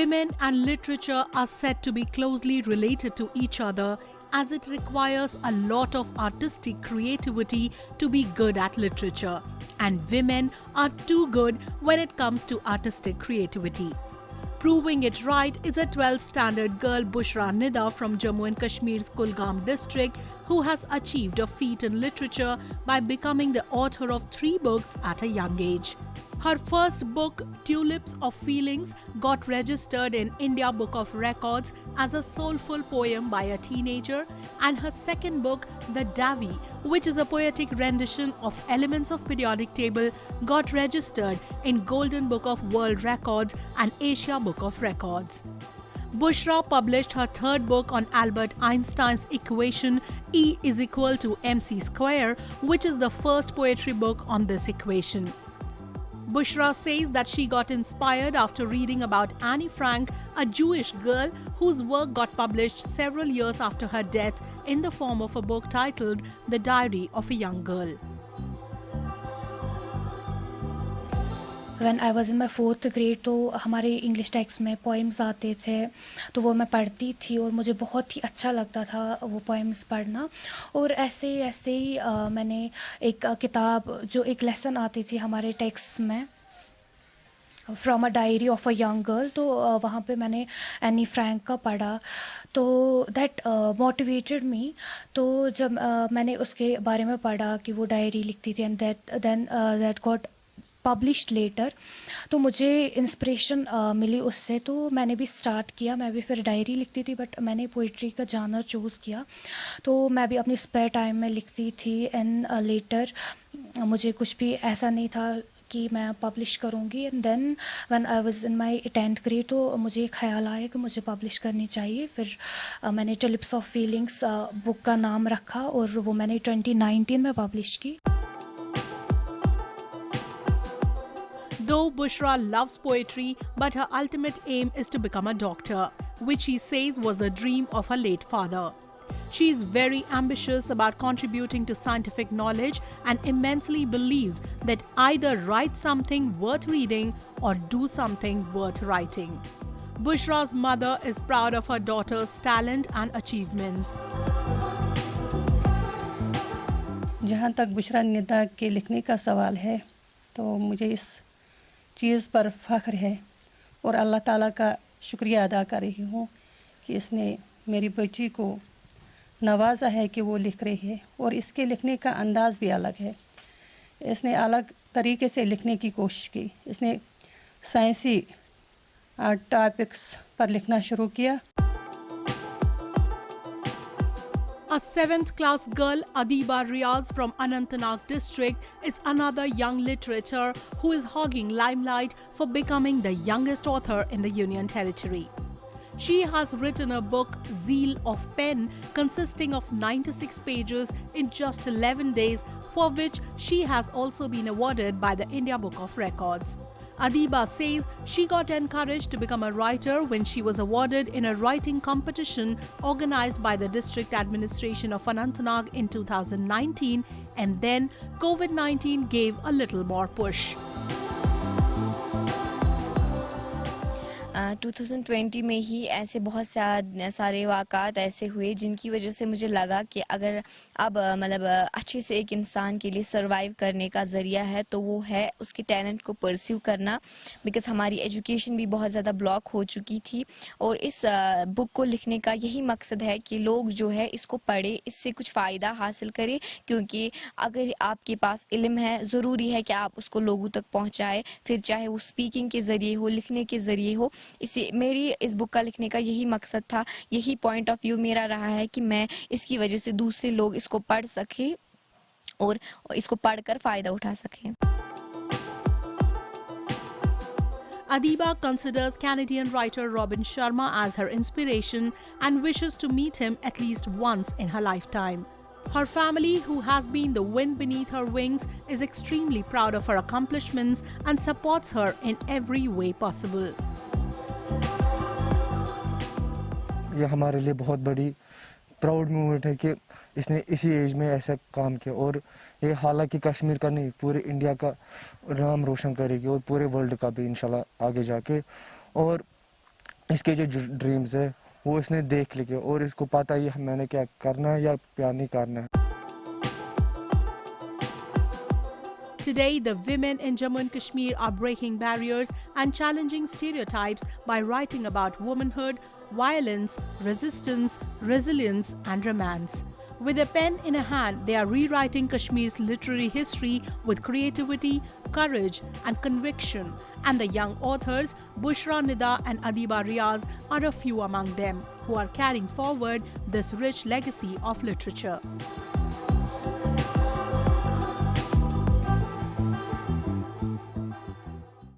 Women and literature are said to be closely related to each other, as it requires a lot of artistic creativity to be good at literature, and women are too good when it comes to artistic creativity. Proving it right is a 12th standard girl Bushra Nida from Jammu and Kashmir's Kulgam district, who has achieved a feat in literature by becoming the author of 3 books at a young age. Her first book, Tulips of Feelings, got registered in India Book of Records as a soulful poem by a teenager, and her second book, The Davi, which is a poetic rendition of elements of periodic table, got registered in Golden Book of World Records and Asia Book of Records. Bushra published her third book on Albert Einstein's equation E is equal to mc square, which is the first poetry book on this equation. Bushra says that she got inspired after reading about Annie Frank, a Jewish girl whose work got published several years after her death in the form of a book titled The Diary of a Young Girl. When I was in my 4th grade तो हमारे English text में poems आते थे, तो वो मैं पढ़ती थी और मुझे बहुत ही अच्छा लगता था वो पोएम्स पढ़ना। और ऐसे ही मैंने एक किताब जो एक लेसन आती थी हमारे टेक्स्ट में, from a diary of a young girl, तो वहाँ पे मैंने एनी फ्रैंक का पढ़ा, तो दैट मोटिवेटेड मी। तो जब मैंने उसके बारे में पढ़ा कि वो डायरी लिखती थी and that got published later, तो मुझे इंस्पिरेशन मिली उससे, तो मैंने भी स्टार्ट किया। मैं भी फिर डायरी लिखती थी, बट मैंने पोइट्री का जानर चूज़ किया, तो मैं भी अपनी स्पेयर टाइम में लिखती थी। एंड लेटर मुझे कुछ भी ऐसा नहीं था कि मैं पब्लिश करूँगी। And then when I was in my 10th grade, तो मुझे ख्याल आया कि मुझे पब्लिश करनी चाहिए। फिर मैंने टुलिप्स ऑफ फीलिंग्स बुक का नाम रखा और वो मैंने 2019 में पब्लिश की। Though Bushra loves poetry, but her ultimate aim is to become a doctor, which she says was the dream of her late father. She is very ambitious about contributing to scientific knowledge and immensely believes that either write something worth reading or do something worth writing. Bushra's mother is proud of her daughter's talent and achievements. जहाँ तक बुशरा निदा के लिखने का सवाल है, तो मुझे इस चीज़ पर फ़ख्र है और अल्लाह ताला का शुक्रिया अदा कर रही हूँ कि इसने मेरी बच्ची को नवाजा है कि वो लिख रही है, और इसके लिखने का अंदाज़ भी अलग है। इसने अलग तरीके से लिखने की कोशिश की। इसने साइंसी टॉपिक्स पर लिखना शुरू किया। A 7th class girl, Adiba Riaz from Anantnag district, is another young literature who is hogging limelight for becoming the youngest author in the Union Territory. She has written a book, Zeal of Pen, consisting of 96 pages in just 11 days, for which she has also been awarded by the India Book of Records. Adiba says she got encouraged to become a writer when she was awarded in a writing competition organized by the district administration of Anantnag in 2019, and then COVID-19 gave a little more push. 2020 में ही ऐसे बहुत सारे वाक़ात ऐसे हुए जिनकी वजह से मुझे लगा कि अगर अब मतलब अच्छे से एक इंसान के लिए सर्वाइव करने का ज़रिया है तो वो है उसके टैलेंट को परस्यू करना, बिकॉज़ हमारी एजुकेशन भी बहुत ज़्यादा ब्लॉक हो चुकी थी। और इस बुक को लिखने का यही मकसद है कि लोग जो है इसको पढ़े, इससे कुछ फ़ायदा हासिल करें, क्योंकि अगर आपके पास इल्म है ज़रूरी है कि आप उसको लोगों तक पहुँचाएँ, फिर चाहे वो स्पीकिंग के ज़रिए हो, लिखने के ज़रिए हो। इसी मेरी इस बुक का लिखने का यही मकसद था, यही पॉइंट ऑफ व्यू मेरा रहा है कि मैं इसकी वजह से दूसरे लोग इसको पढ़ सकें और इसको पढ़कर फ़ायदा उठा सकें। Adiba considers Canadian writer Robin Sharma as her inspiration and wishes to meet him at least once in her lifetime. Her family, who has been the wind beneath her wings, is extremely proud of her accomplishments and supports her in every way possible. ये हमारे लिए बहुत बड़ी proud movement है कि इसने इसी as में ऐसा काम किया, और ये हालांकि कश्मीर का नहीं पूरे इंडिया का नाम रोशन करेगी और पूरे वर्ल्ड का भी इंशाल्लाह आगे जाके। और इसके जो ड्रीम्स है वो इसने देख लिए और इसको पता ही है मैंने क्या करना है या क्या नहीं करना है। Today, the women in Jammu and Kashmir are breaking barriers and challenging stereotypes by writing about womanhood, violence, resistance, resilience, and romance. With a pen in a hand, they are rewriting Kashmir's literary history with creativity, courage, and conviction. And the young authors, Bushra Nida and Adiba Riaz, are a few among them who are carrying forward this rich legacy of literature.